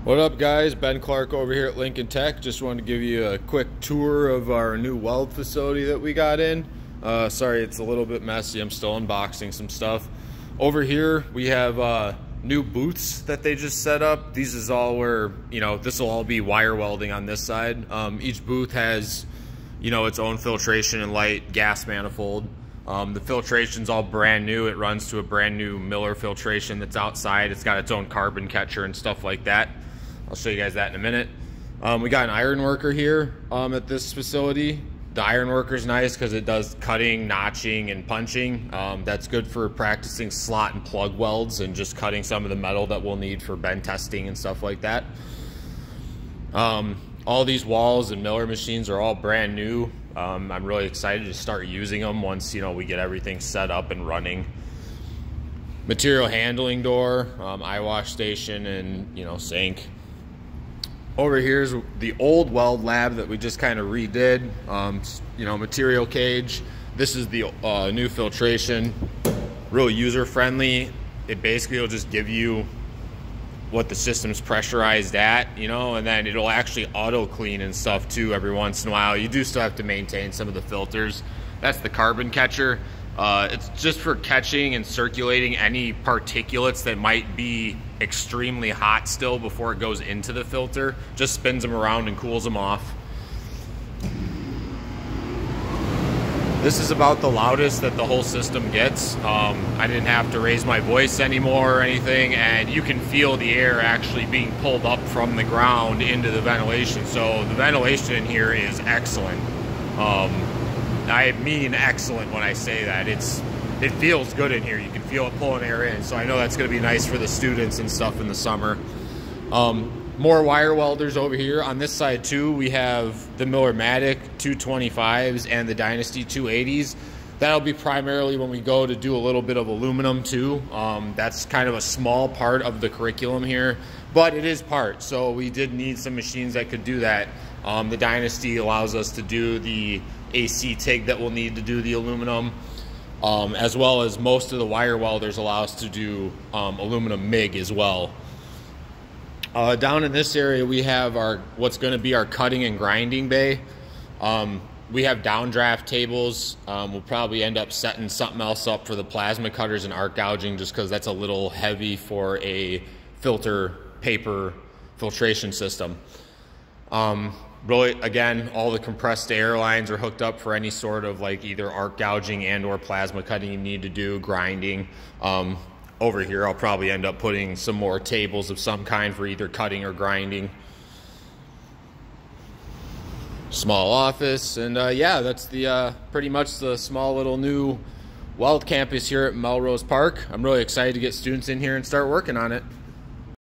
What up, guys? Ben Clark over here at Lincoln Tech. Just wanted to give you a quick tour of our new weld facility that we got in. Sorry it's a little bit messy. I'm still unboxing some stuff. Over here we have new booths that they just set up. These is all where, this will all be wire welding on this side. Each booth has, its own filtration and light gas manifold. The filtration's all brand new. It runs to a brand new Miller filtration that's outside. It's got its own carbon catcher and stuff like that. I'll show you guys that in a minute. We got an iron worker here at this facility. The iron worker is nice because it does cutting, notching, and punching. That's good for practicing slot and plug welds and just cutting some of the metal that we'll need for bend testing and stuff like that. All these walls and Miller machines are all brand new. I'm really excited to start using them once we get everything set up and running. Material handling door, eye wash station, and sink. Over here is the old weld lab that we just kind of redid. Material cage. This is the new filtration. Real user friendly. It basically will just give you what the system's pressurized at, and then it'll actually auto clean and stuff too every once in a while. You do still have to maintain some of the filters. That's the carbon catcher. It's just for catching and circulating any particulates that might be extremely hot still before it goes into the filter. Just spins them around and cools them off. This is about the loudest that the whole system gets. I didn't have to raise my voice anymore or anything, and you can feel the air actually being pulled up from the ground into the ventilation. So the ventilation in here is excellent. I mean excellent when I say that. It feels good in here. You can feel it pulling air in, so I know that's going to be nice for the students and stuff in the summer. More wire welders over here. On this side too, we have the Miller-Matic 225s and the Dynasty 280s. That'll be primarily when we go to do a little bit of aluminum too. That's kind of a small part of the curriculum here, but it is part, so we did need some machines that could do that. The Dynasty allows us to do the AC TIG that we'll need to do the aluminum, as well as most of the wire welders allow us to do aluminum MIG as well. Down in this area we have what's going to be our cutting and grinding bay. We have downdraft tables. We'll probably end up setting something else up for the plasma cutters and arc gouging, just because that's a little heavy for a filter paper filtration system. Really, again, all the compressed air lines are hooked up for any sort of either arc gouging and or plasma cutting you need to do, grinding. Over here I'll probably end up putting some more tables of some kind for either cutting or grinding. Small office, and yeah, that's the pretty much the small little new weld campus here at Melrose Park. I'm really excited to get students in here and start working on it.